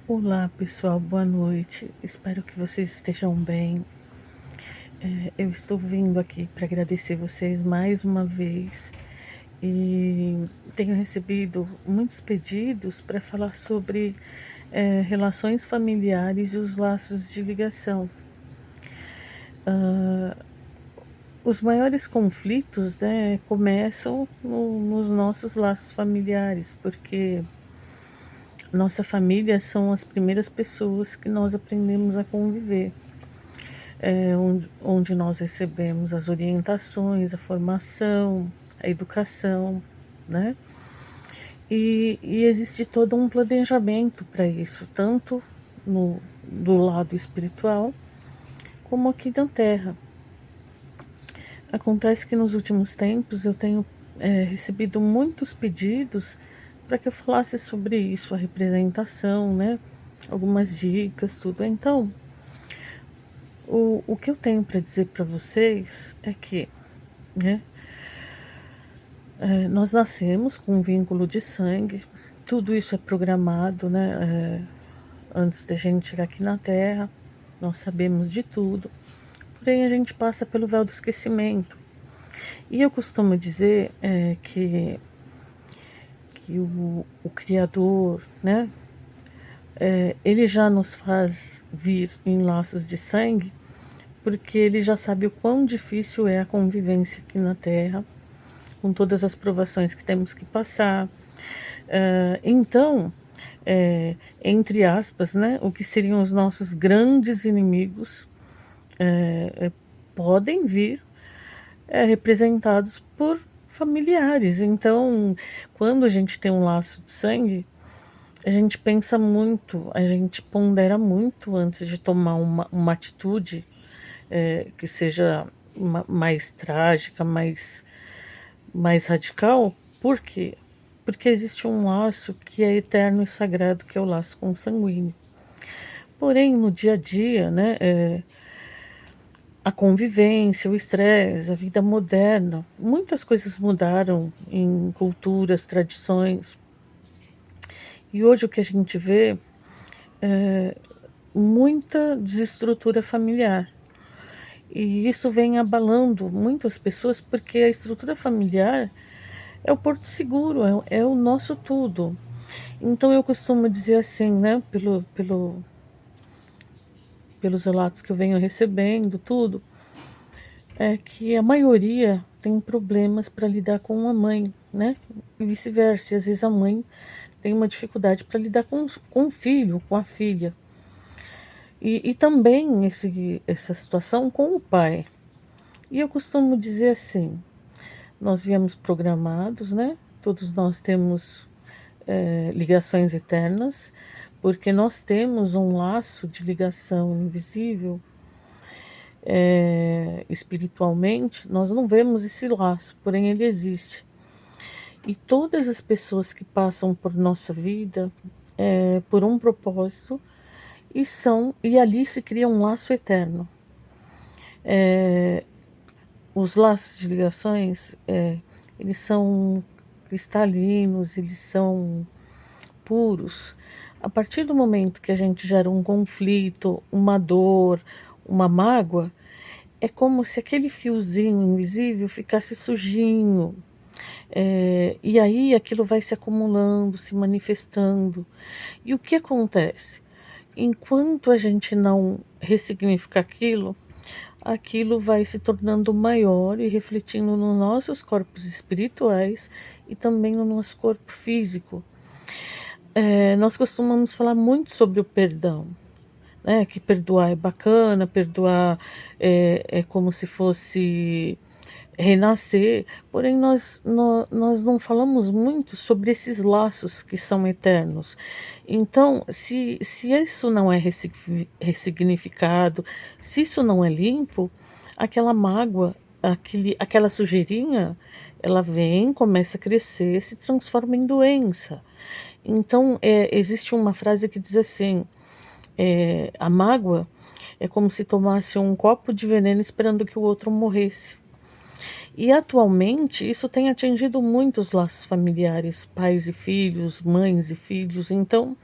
Olá, pessoal, boa noite. Espero que vocês estejam bem. Eu estou vindo aqui para agradecer vocês mais uma vez e tenho recebido muitos pedidos para falar sobre relações familiares e os laços de ligação. Os maiores conflitos, né, começam nos nossos laços familiares, porque nossa família são as primeiras pessoas que nós aprendemos a conviver. Onde nós recebemos as orientações, a formação, a educação, né. E existe todo um planejamento para isso, tanto do lado espiritual, como aqui na Terra. Acontece que nos últimos tempos eu tenho, recebido muitos pedidos para que eu falasse sobre isso, a representação, né, algumas dicas, tudo. Então, o que eu tenho para dizer para vocês é que, né, nós nascemos com um vínculo de sangue, tudo isso é programado, né, antes da gente chegar aqui na Terra, nós sabemos de tudo, porém a gente passa pelo véu do esquecimento. E eu costumo dizer, que o Criador, né, ele já nos faz vir em laços de sangue, porque ele já sabe o quão difícil é a convivência aqui na Terra, com todas as provações que temos que passar. Então, entre aspas, né, o que seriam os nossos grandes inimigos, podem vir, representados por familiares. Então, quando a gente tem um laço de sangue, a gente pensa muito, a gente pondera muito antes de tomar uma atitude, que seja mais trágica, mais radical. Por quê? Porque existe um laço que é eterno e sagrado, que é o laço consanguíneo. Porém, no dia a dia, né, a convivência, o estresse, a vida moderna, muitas coisas mudaram em culturas, tradições. E hoje o que a gente vê é muita desestrutura familiar. E isso vem abalando muitas pessoas, porque a estrutura familiar é o porto seguro, é o nosso tudo. Então eu costumo dizer assim, né, pelos relatos que eu venho recebendo, tudo, é que a maioria tem problemas para lidar com a mãe, né, e vice-versa. E às vezes a mãe tem uma dificuldade para lidar com o filho, com a filha. E também essa situação com o pai. E eu costumo dizer assim: nós viemos programados, né? Todos nós temos ligações eternas, porque nós temos um laço de ligação invisível. Espiritualmente, nós não vemos esse laço, porém ele existe. E todas as pessoas que passam por nossa vida por um propósito e ali se cria um laço eterno. Os laços de ligações, eles são cristalinos, eles são puros. A partir do momento que a gente gera um conflito, uma dor, uma mágoa, é como se aquele fiozinho invisível ficasse sujinho. E aí aquilo vai se acumulando, se manifestando. E o que acontece? Enquanto a gente não ressignificar aquilo, aquilo vai se tornando maior e refletindo nos nossos corpos espirituais e também no nosso corpo físico. Nós costumamos falar muito sobre o perdão, né? Que perdoar é bacana, perdoar é como se fosse renascer, porém nós não falamos muito sobre esses laços que são eternos. Então, se isso não é ressignificado, se isso não é limpo, aquela mágoa, aquela sujeirinha, ela vem, começa a crescer, se transforma em doença. Então, existe uma frase que diz assim: a mágoa é como se tomasse um copo de veneno esperando que o outro morresse. E atualmente isso tem atingido muitos laços familiares, pais e filhos, mães e filhos. Então,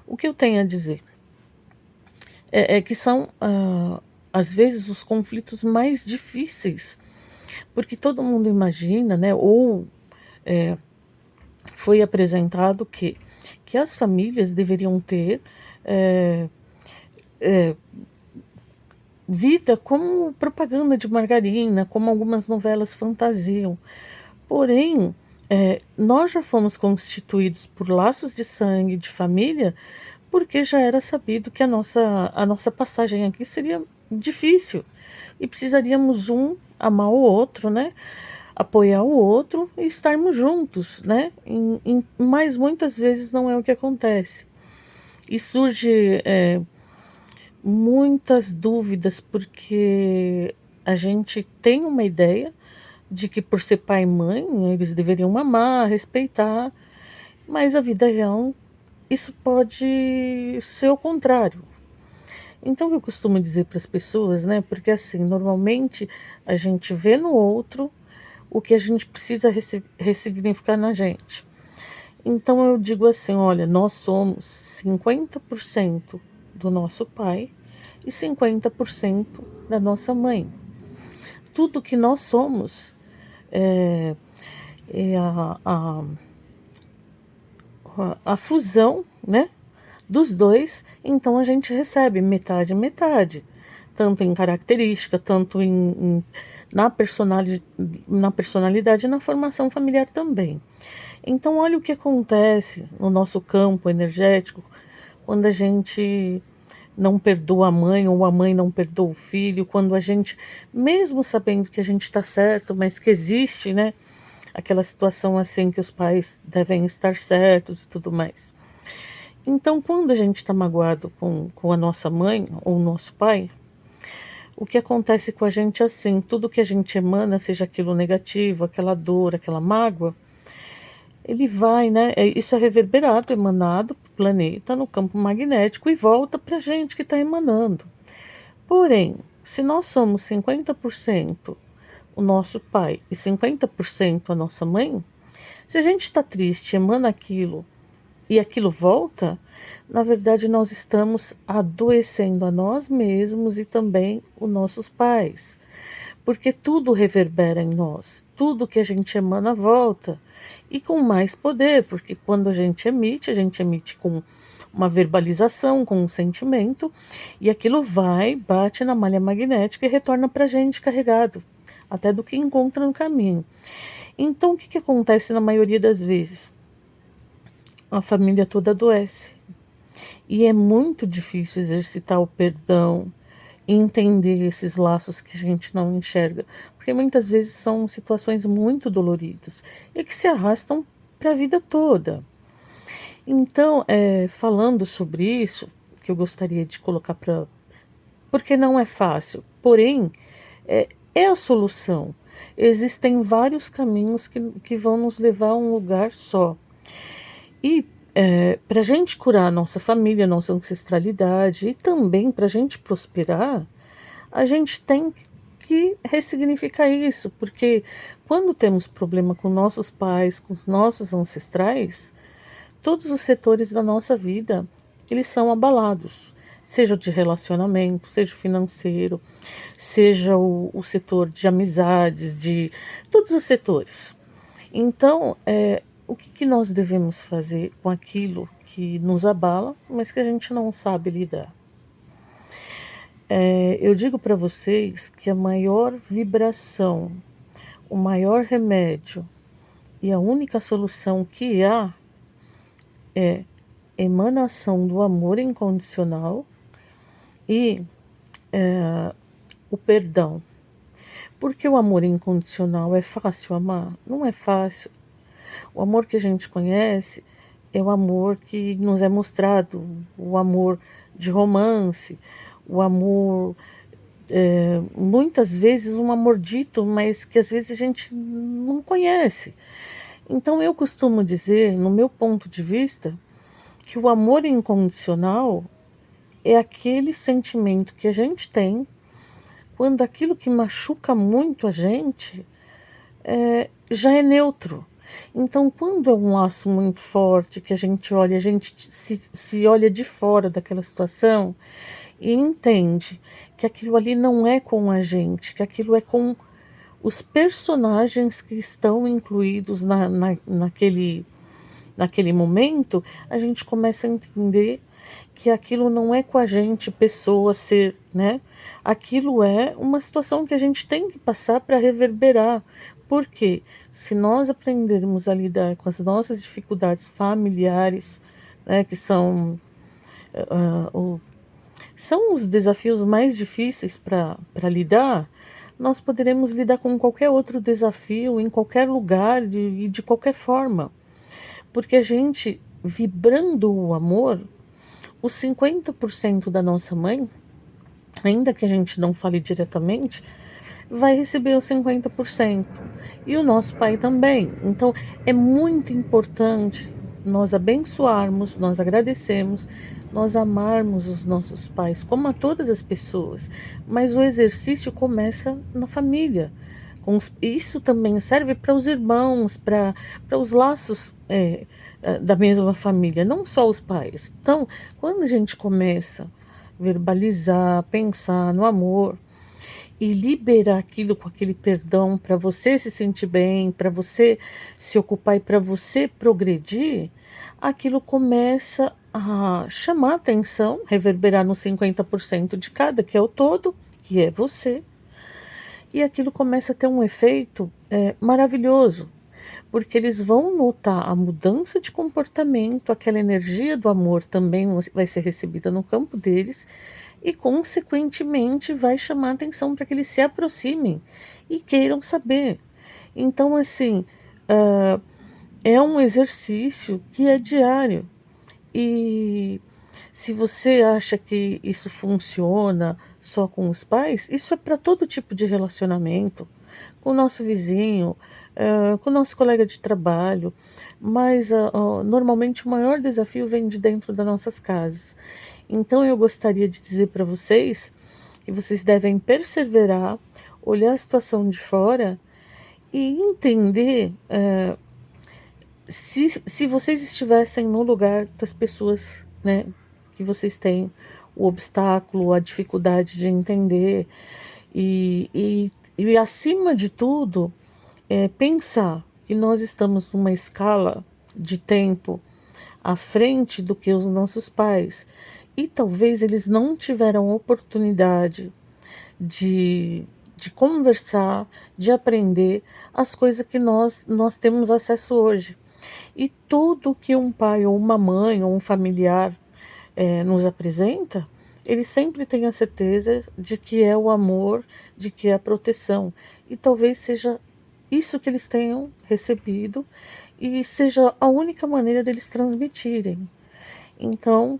o que eu tenho a dizer é que são, às vezes, os conflitos mais difíceis, porque todo mundo imagina, né, ou foi apresentado que as famílias deveriam ter eh, vida como propaganda de margarina, como algumas novelas fantasiam. Porém, nós já fomos constituídos por laços de sangue, de família, porque já era sabido que a nossa passagem aqui seria difícil e precisaríamos um amar o outro, né? Apoiar o outro e estarmos juntos, né? Mas muitas vezes não é o que acontece. E surge muitas dúvidas, porque a gente tem uma ideia de que por ser pai e mãe, eles deveriam amar, respeitar, mas a vida real, isso pode ser o contrário. Então, o que eu costumo dizer para as pessoas, né? Porque assim, normalmente a gente vê no outro o que a gente precisa ressignificar na gente. Então eu digo assim, olha, nós somos 50% do nosso pai e 50% da nossa mãe. Tudo que nós somos é, é a fusão, né, dos dois. Então a gente recebe metade, metade, tanto em característica, tanto na personalidade e na formação familiar também. Então olha o que acontece no nosso campo energético quando a gente não perdoa a mãe ou a mãe não perdoa o filho, quando a gente, mesmo sabendo que a gente está certo, mas que existe, né, aquela situação assim que os pais devem estar certos e tudo mais. Então, quando a gente está magoado com a nossa mãe ou o nosso pai, o que acontece com a gente é assim, tudo que a gente emana, seja aquilo negativo, aquela dor, aquela mágoa, ele vai, né? Isso é reverberado, emanado para o planeta no campo magnético e volta para a gente que está emanando. Porém, se nós somos 50% o nosso pai e 50% a nossa mãe, se a gente está triste, emana aquilo e aquilo volta, na verdade nós estamos adoecendo a nós mesmos e também os nossos pais. Porque tudo reverbera em nós, tudo que a gente emana volta e com mais poder, porque quando a gente emite com uma verbalização, com um sentimento, e aquilo vai, bate na malha magnética e retorna para a gente carregado, até do que encontra no caminho. Então, o que acontece na maioria das vezes? A família toda adoece. E é muito difícil exercitar o perdão, entender esses laços que a gente não enxerga, porque muitas vezes são situações muito doloridas e que se arrastam para a vida toda. Então, falando sobre isso, que eu gostaria de colocar para. Porque não é fácil, porém, é a solução. Existem vários caminhos que vão nos levar a um lugar só. E para a gente curar a nossa família, a nossa ancestralidade e também para a gente prosperar, a gente tem que ressignificar isso, porque quando temos problema com nossos pais, com os nossos ancestrais, todos os setores da nossa vida, eles são abalados, seja o de relacionamento, seja o financeiro, seja o setor de amizades, de todos os setores. Então, o que nós devemos fazer com aquilo que nos abala, mas que a gente não sabe lidar? Eu digo para vocês que a maior vibração, o maior remédio e a única solução que há é emanação do amor incondicional e o perdão. Porque o amor incondicional é fácil amar? Não é fácil. O amor que a gente conhece é o amor que nos é mostrado, o amor de romance, o amor, muitas vezes um amor dito, mas que às vezes a gente não conhece. Então eu costumo dizer, no meu ponto de vista, que o amor incondicional é aquele sentimento que a gente tem quando aquilo que machuca muito a gente já é neutro. Então, quando é um laço muito forte, que a gente olha, a gente se olha de fora daquela situação e entende que aquilo ali não é com a gente, que aquilo é com os personagens que estão incluídos naquele momento, a gente começa a entender que aquilo não é com a gente, pessoa, ser, né? Aquilo é uma situação que a gente tem que passar para reverberar. Porque se nós aprendermos a lidar com as nossas dificuldades familiares, né, que ah, o- são os desafios mais difíceis para lidar, nós poderemos lidar com qualquer outro desafio, em qualquer lugar e de qualquer forma. Porque a gente, vibrando o amor, os 50% da nossa mãe, ainda que a gente não fale diretamente, vai receber os 50%. E o nosso pai também. Então, é muito importante nós abençoarmos, nós agradecemos, nós amarmos os nossos pais, como a todas as pessoas. Mas o exercício começa na família. Isso também serve para os irmãos, para os laços da mesma família, não só os pais. Então, quando a gente começa a verbalizar, pensar no amor, e liberar aquilo com aquele perdão para você se sentir bem, para você se ocupar e para você progredir, aquilo começa a chamar atenção, reverberar nos 50% de cada, que é o todo, que é você, e aquilo começa a ter um efeito maravilhoso, porque eles vão notar a mudança de comportamento, aquela energia do amor também vai ser recebida no campo deles e, consequentemente, vai chamar atenção para que eles se aproximem e queiram saber. Então, assim, ah, é um exercício que é diário. E se você acha que isso funciona só com os pais, isso é para todo tipo de relacionamento, com o nosso vizinho, com o nosso colega de trabalho, mas normalmente o maior desafio vem de dentro das nossas casas. Então eu gostaria de dizer para vocês que vocês devem perseverar, olhar a situação de fora e entender se vocês estivessem no lugar das pessoas, né, que vocês têm o obstáculo, a dificuldade de entender, e acima de tudo, pensar que nós estamos numa escala de tempo à frente do que os nossos pais, e talvez eles não tiveram oportunidade de conversar, de aprender as coisas que nós temos acesso hoje. E tudo que um pai ou uma mãe ou um familiar nos apresenta, ele sempre tem a certeza de que é o amor, de que é a proteção. E talvez seja isso que eles tenham recebido e seja a única maneira deles transmitirem. Então,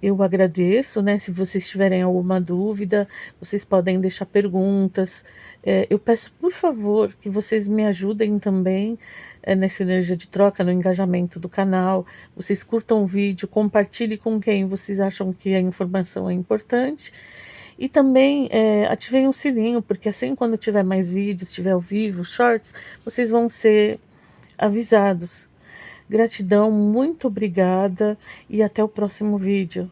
eu agradeço, né? Se vocês tiverem alguma dúvida, vocês podem deixar perguntas. Eu peço, por favor, que vocês me ajudem também nessa energia de troca, no engajamento do canal. Vocês curtam o vídeo, compartilhem com quem vocês acham que a informação é importante. E também ativem o sininho, porque assim, quando tiver mais vídeos, tiver ao vivo, shorts, vocês vão ser avisados. Gratidão, muito obrigada e até o próximo vídeo.